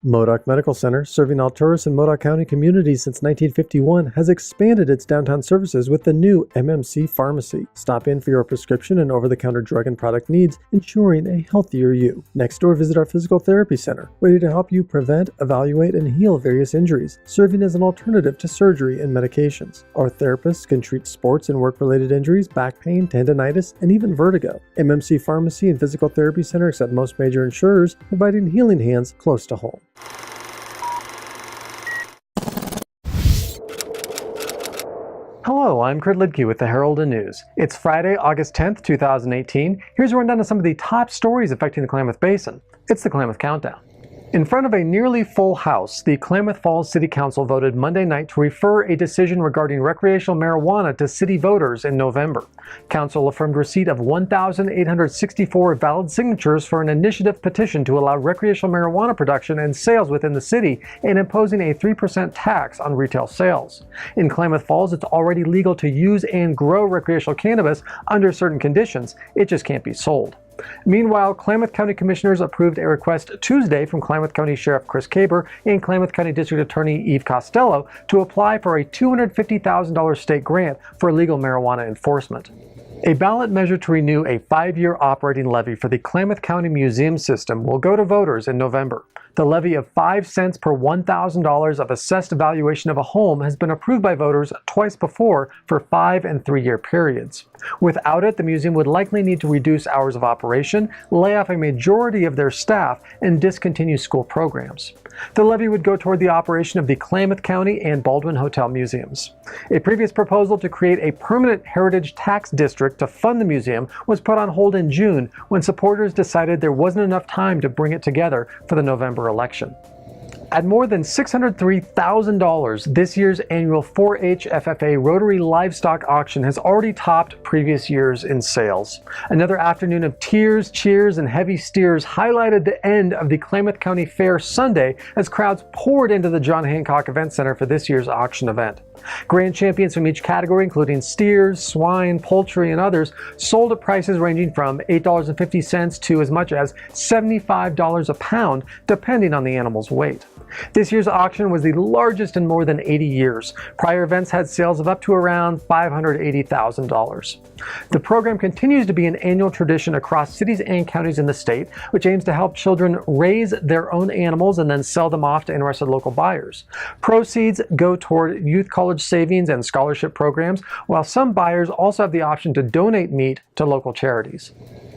Modoc Medical Center, serving Alturas and Modoc County communities since 1951, has expanded its downtown services with the new MMC Pharmacy. Stop in for your prescription and over-the-counter drug and product needs, ensuring a healthier you. Next door, visit our physical therapy center, ready to help you prevent, evaluate, and heal various injuries, serving as an alternative to surgery and medications. Our therapists can treat sports and work-related injuries, back pain, tendonitis, and even vertigo. MMC Pharmacy and Physical Therapy Center accept most major insurers, providing healing hands close to home. Hello, I'm Kurt Lidke with the Herald and News. It's Friday, August 10th, 2018. Here's a rundown of some of the top stories affecting the Klamath Basin. It's the Klamath Countdown. In front of a nearly full House, the Klamath Falls City Council voted Monday night to refer a decision regarding recreational marijuana to city voters in November. Council affirmed receipt of 1,864 valid signatures for an initiative petition to allow recreational marijuana production and sales within the city and imposing a 3% tax on retail sales. In Klamath Falls, it's already legal to use and grow recreational cannabis under certain conditions. It just can't be sold. Meanwhile, Klamath County Commissioners approved a request Tuesday from Klamath County Sheriff Chris Caber and Klamath County District Attorney Eve Costello to apply for a $250,000 state grant for legal marijuana enforcement. A ballot measure to renew a 5-year operating levy for the Klamath County Museum system will go to voters in November. The levy of 5 cents per $1,000 of assessed valuation of a home has been approved by voters twice before for 5- and 3-year periods. Without it, the museum would likely need to reduce hours of operation, lay off a majority of their staff, and discontinue school programs. The levy would go toward the operation of the Klamath County and Baldwin Hotel museums. A previous proposal to create a permanent heritage tax district to fund the museum was put on hold in June when supporters decided there wasn't enough time to bring it together for the November election. At more than $603,000, this year's annual 4-H FFA Rotary livestock auction has already topped previous years in sales. Another afternoon of tears, cheers, and heavy steers highlighted the end of the Klamath County Fair Sunday as crowds poured into the John Hancock Event Center for this year's auction event. Grand champions from each category, including steers, swine, poultry, and others, sold at prices ranging from $8.50 to as much as $75 a pound, depending on the animal's weight. This year's auction was the largest in more than 80 years. Prior events had sales of up to around $580,000. The program continues to be an annual tradition across cities and counties in the state, which aims to help children raise their own animals and then sell them off to interested local buyers. Proceeds go toward youth college savings and scholarship programs, while some buyers also have the option to donate meat to local charities.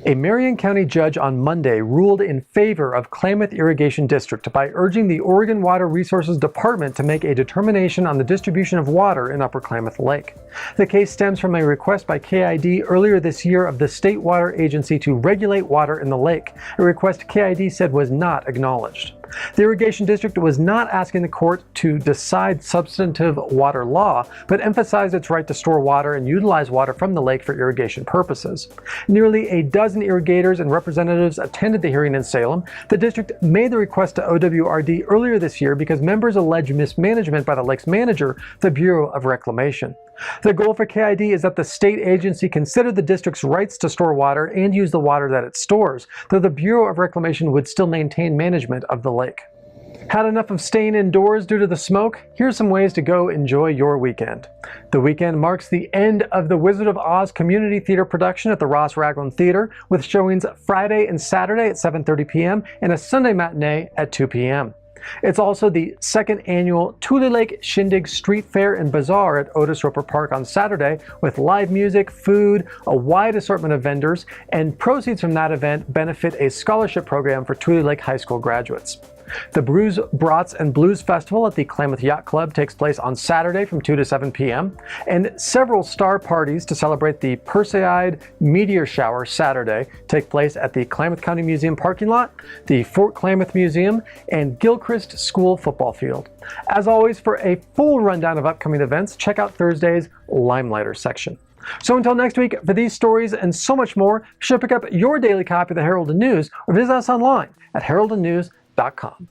A Marion County judge on Monday ruled in favor of Klamath Irrigation District by urging the Oregon Water Resources Department to make a determination on the distribution of water in Upper Klamath Lake. The case stems from a request by KID earlier this year of the State Water Agency to regulate water in the lake, a request KID said was not acknowledged. The Irrigation District was not asking the court to decide substantive water law, but emphasized its right to store water and utilize water from the lake for irrigation purposes. Nearly a dozen irrigators and representatives attended the hearing in Salem. The district made the request to OWRD earlier this year because members allege mismanagement by the lake's manager, the Bureau of Reclamation. The goal for KID is that the state agency consider the district's rights to store water and use the water that it stores, though the Bureau of Reclamation would still maintain management of the lake. Had enough of staying indoors due to the smoke? Here's some ways to go enjoy your weekend. The weekend marks the end of the Wizard of Oz Community Theater production at the Ross Raglan Theater, with showings Friday and Saturday at 7:30 p.m. and a Sunday matinee at 2 p.m. It's also the second annual Tule Lake Shindig Street Fair and Bazaar at Otis Roper Park on Saturday, with live music, food, a wide assortment of vendors, and proceeds from that event benefit a scholarship program for Tule Lake High School graduates. The Brews, Brats, and Blues Festival at the Klamath Yacht Club takes place on Saturday from 2 to 7 p.m. And several star parties to celebrate the Perseid Meteor Shower Saturday take place at the Klamath County Museum parking lot, the Fort Klamath Museum, and Gilchrist School football field. As always, for a full rundown of upcoming events, check out Thursday's Limelighter section. So until next week, for these stories and so much more, be sure to pick up your daily copy of the Herald and News or visit us online at heraldandnews.com.